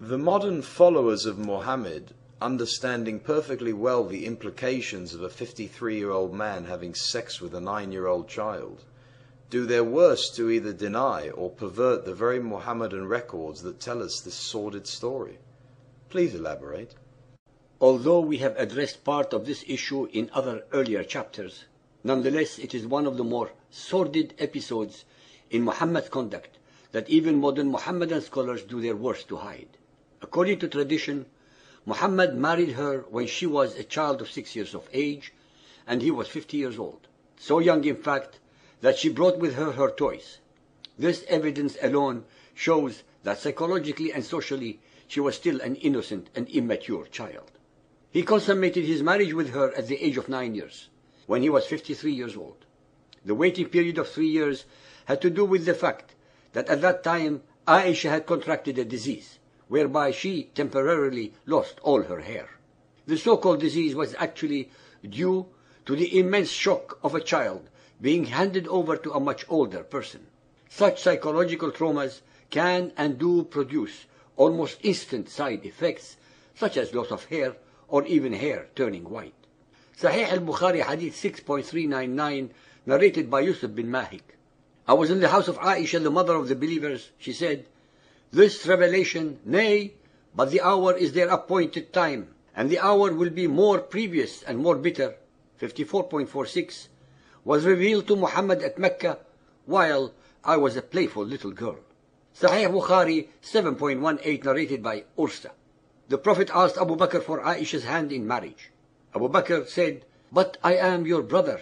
The modern followers of Muhammad, understanding perfectly well the implications of a 53-year-old man having sex with a 9-year-old child, do their worst to either deny or pervert the very Muhammadan records that tell us this sordid story. Please elaborate. Although we have addressed part of this issue in other earlier chapters, nonetheless it is one of the more sordid episodes in Muhammad's conduct that even modern Muhammadan scholars do their worst to hide. According to tradition, Muhammad married her when she was a child of 6 years of age, and he was 50 years old. So young, in fact, that she brought with her her toys. This evidence alone shows that psychologically and socially she was still an innocent and immature child. He consummated his marriage with her at the age of 9 years, when he was 53 years old. The waiting period of 3 years had to do with the fact that at that time Aisha had contracted a disease, whereby she temporarily lost all her hair. The so-called disease was actually due to the immense shock of a child being handed over to a much older person. Such psychological traumas can and do produce almost instant side effects, such as loss of hair or even hair turning white. Sahih al-Bukhari Hadith 6.399, narrated by Yusuf bin Mahik. I was in the house of Aisha, the mother of the believers. She said, "This revelation, nay, but the hour is their appointed time, and the hour will be more previous and more bitter," 54.46, was revealed to Muhammad at Mecca while I was a playful little girl. Sahih Bukhari 7.18, narrated by Ursa. The Prophet asked Abu Bakr for Aisha's hand in marriage. Abu Bakr said, "But I am your brother."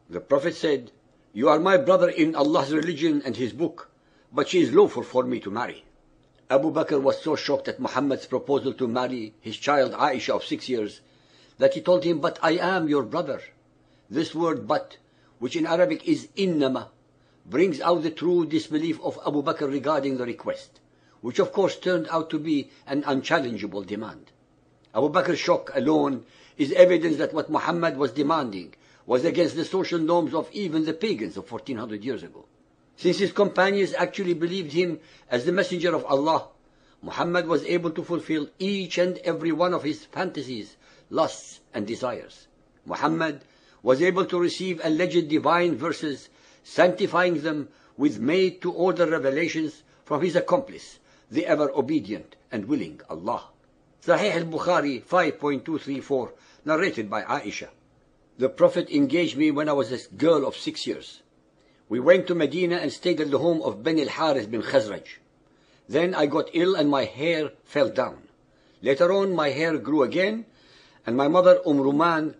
The Prophet said, "You are my brother in Allah's religion and His book, but she is lawful for me to marry." Abu Bakr was so shocked at Muhammad's proposal to marry his child Aisha of 6 years that he told him, "But I am your brother." This word "but," which in Arabic is innama, brings out the true disbelief of Abu Bakr regarding the request, which of course turned out to be an unchallengeable demand. Abu Bakr's shock alone is evidence that what Muhammad was demanding was against the social norms of even the pagans of 1400 years ago. Since his companions actually believed him as the messenger of Allah, Muhammad was able to fulfill each and every one of his fantasies, lusts and desires. Muhammad was able to receive alleged divine verses, sanctifying them with made-to-order revelations from his accomplice, the ever-obedient and willing Allah. Sahih al-Bukhari 5.234, narrated by Aisha. The Prophet engaged me when I was a girl of 6 years. We went to Medina and stayed at the home of Ben al-Harith bin Khazraj. Then I got ill and my hair fell down. Later on my hair grew again, and my mother Ruman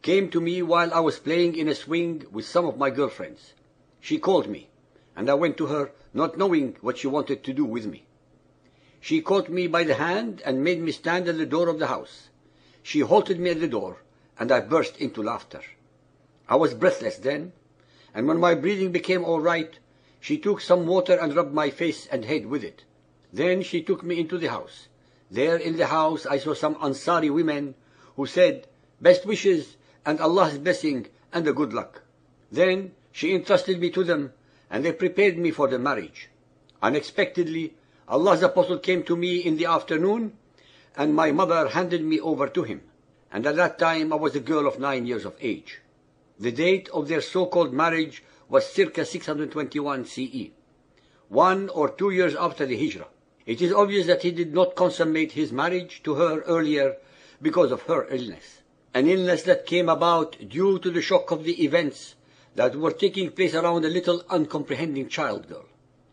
came to me while I was playing in a swing with some of my girlfriends. She called me, and I went to her, not knowing what she wanted to do with me. She caught me by the hand and made me stand at the door of the house. She halted me at the door, and I burst into laughter. I was breathless then, and when my breathing became all right, she took some water and rubbed my face and head with it. Then she took me into the house. There in the house I saw some Ansari women who said, "Best wishes and Allah's blessing and a good luck." Then she entrusted me to them, and they prepared me for the marriage. Unexpectedly, Allah's apostle came to me in the afternoon, and my mother handed me over to him. And at that time I was a girl of 9 years of age. The date of their so-called marriage was circa 621 CE, 1 or 2 years after the Hijrah. It is obvious that he did not consummate his marriage to her earlier because of her illness, an illness that came about due to the shock of the events that were taking place around a little uncomprehending child girl.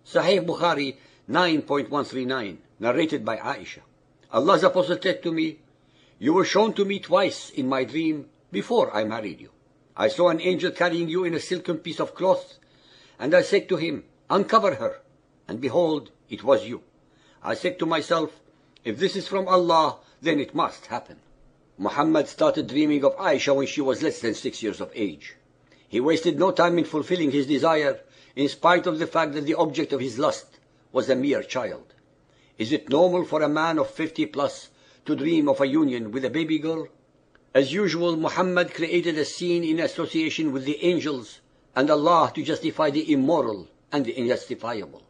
Sahih Bukhari 9.139, narrated by Aisha. Allah's apostle said to me, "You were shown to me twice in my dream before I married you. I saw an angel carrying you in a silken piece of cloth, and I said to him, 'Uncover her,' and behold, it was you. I said to myself, 'If this is from Allah, then it must happen.'" Muhammad started dreaming of Aisha when she was less than 6 years of age. He wasted no time in fulfilling his desire, in spite of the fact that the object of his lust was a mere child. Is it normal for a man of 50 plus to dream of a union with a baby girl? As usual, Muhammad created a scene in association with the angels and Allah to justify the immoral and the unjustifiable.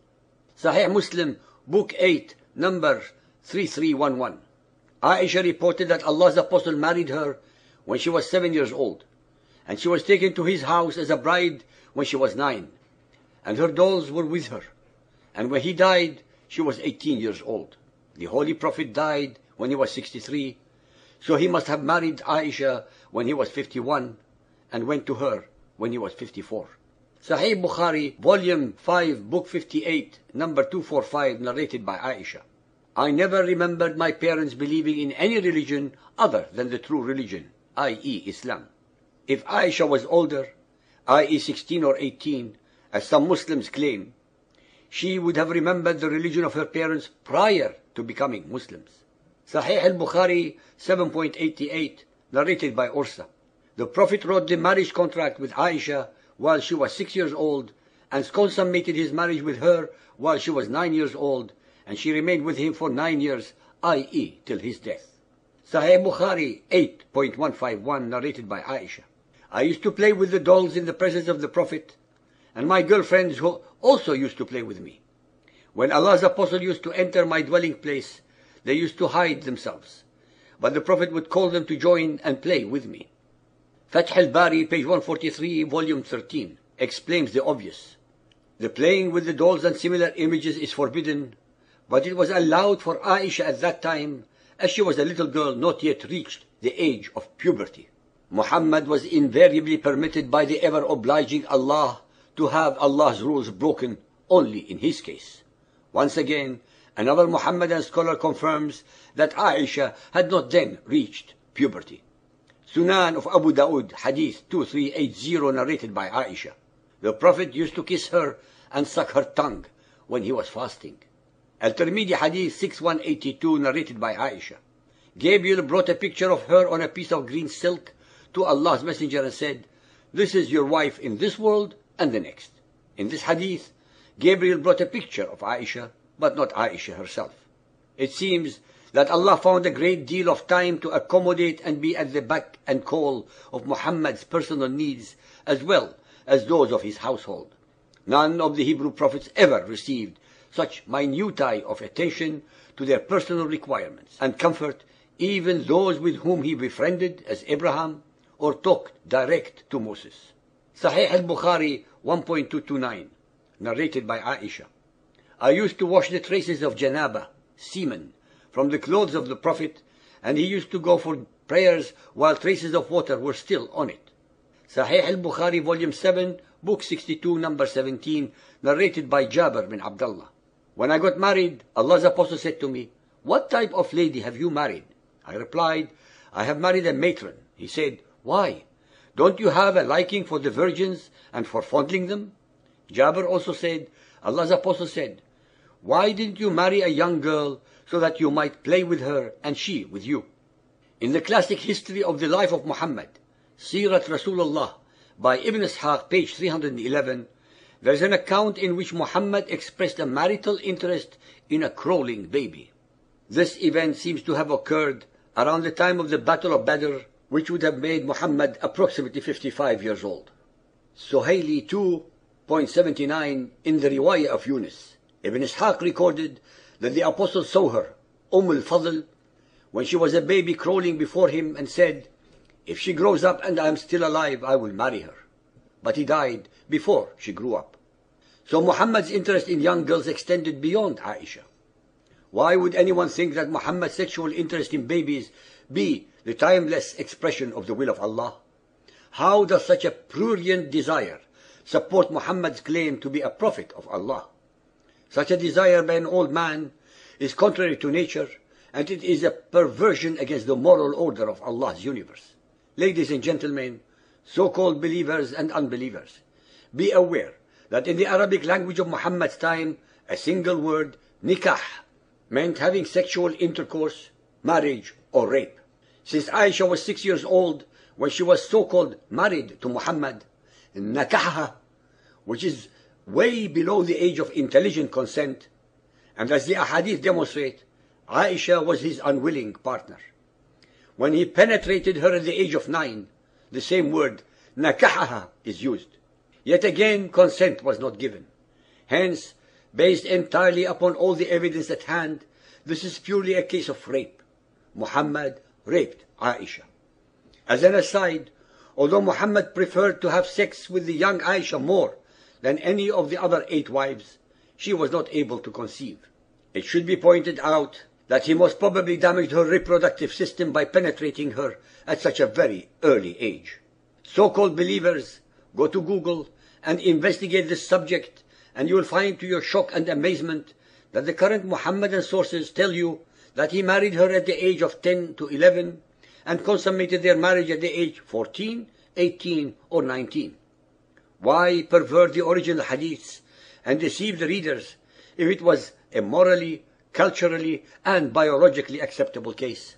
Sahih Muslim, Book 8, number 3311. Aisha reported that Allah's Apostle married her when she was 7 years old, and she was taken to his house as a bride when she was 9, and her dolls were with her. And when he died, she was 18 years old. The Holy Prophet died when he was 63, so he must have married Aisha when he was 51, and went to her when he was 54. Sahih Bukhari, Volume 5, Book 58, number 245, narrated by Aisha. I never remembered my parents believing in any religion other than the true religion, i.e. Islam. If Aisha was older, i.e. 16 or 18, as some Muslims claim, she would have remembered the religion of her parents prior to becoming Muslims. Sahih al-Bukhari 7.88, narrated by Ursa. The Prophet wrote the marriage contract with Aisha while she was 6 years old, and consummated his marriage with her while she was 9 years old, and she remained with him for 9 years, i.e. till his death. Sahih Bukhari 8.151, narrated by Aisha. I used to play with the dolls in the presence of the Prophet, and my girlfriends who also used to play with me. When Allah's Apostle used to enter my dwelling place, they used to hide themselves, but the Prophet would call them to join and play with me. Fath al-Bari, page 143, volume 13, explains the obvious. The playing with the dolls and similar images is forbidden, but it was allowed for Aisha at that time, as she was a little girl not yet reached the age of puberty. Muhammad was invariably permitted by the ever-obliging Allah to have Allah's rules broken only in his case. Once again, another Muhammadan scholar confirms that Aisha had not then reached puberty. Sunan of Abu Dawood, Hadith 2380, narrated by Aisha. The Prophet used to kiss her and suck her tongue when he was fasting. Al-Tirmidhi, Hadith 6182, narrated by Aisha. Gabriel brought a picture of her on a piece of green silk to Allah's Messenger and said, "This is your wife in this world and the next." In this hadith, Gabriel brought a picture of Aisha, but not Aisha herself. It seems that Allah found a great deal of time to accommodate and be at the beck and call of Muhammad's personal needs as well as those of his household. None of the Hebrew prophets ever received such minutiae of attention to their personal requirements and comfort, even those with whom he befriended, as Abraham, or talked direct to Moses. Sahih al-Bukhari 1.229, narrated by Aisha. I used to wash the traces of janaba, semen, from the clothes of the Prophet, and he used to go for prayers while traces of water were still on it. Sahih al-Bukhari, volume 7, book 62, number 17, narrated by Jabir bin Abdullah. When I got married, Allah's Apostle said to me, "What type of lady have you married?" I replied, "I have married a matron." He said, "Why? Don't you have a liking for the virgins and for fondling them?" Jabir also said, Allah's Apostle said, "Why didn't you marry a young girl so that you might play with her and she with you?" In the classic history of the life of Muhammad, Sirat Rasulullah, by Ibn Ishaq, page 311, there is an account in which Muhammad expressed a marital interest in a crawling baby. This event seems to have occurred around the time of the Battle of Badr, which would have made Muhammad approximately 55 years old. Suhaili 2.79 in the Riwayah of Yunus. Ibn Ishaq recorded that the Apostle saw her, al-Fadl, when she was a baby crawling before him, and said, "If she grows up and I am still alive, I will marry her." But he died before she grew up. So Muhammad's interest in young girls extended beyond Aisha. Why would anyone think that Muhammad's sexual interest in babies be the timeless expression of the will of Allah? How does such a prurient desire support Muhammad's claim to be a prophet of Allah? Such a desire by an old man is contrary to nature, and it is a perversion against the moral order of Allah's universe. Ladies and gentlemen, so-called believers and unbelievers, be aware that in the Arabic language of Muhammad's time, a single word, nikah, meant having sexual intercourse, marriage, or rape. Since Aisha was 6 years old when she was so-called married to Muhammad, nakaha, which is way below the age of intelligent consent, and as the ahadith demonstrate, Aisha was his unwilling partner. When he penetrated her at the age of 9, the same word, nakahaha, is used. Yet again, consent was not given. Hence, based entirely upon all the evidence at hand, This is purely a case of rape. Muhammad raped Aisha. As an aside, although Muhammad preferred to have sex with the young Aisha more than any of the other 8 wives, she was not able to conceive. It should be pointed out that he most probably damaged her reproductive system by penetrating her at such a very early age. So-called believers, go to Google and investigate this subject, and you will find to your shock and amazement that the current Muhammadan sources tell you that he married her at the age of 10 to 11 and consummated their marriage at the age 14, 18 or 19. Why pervert the original hadiths and deceive the readers if it was a morally, culturally and biologically acceptable case?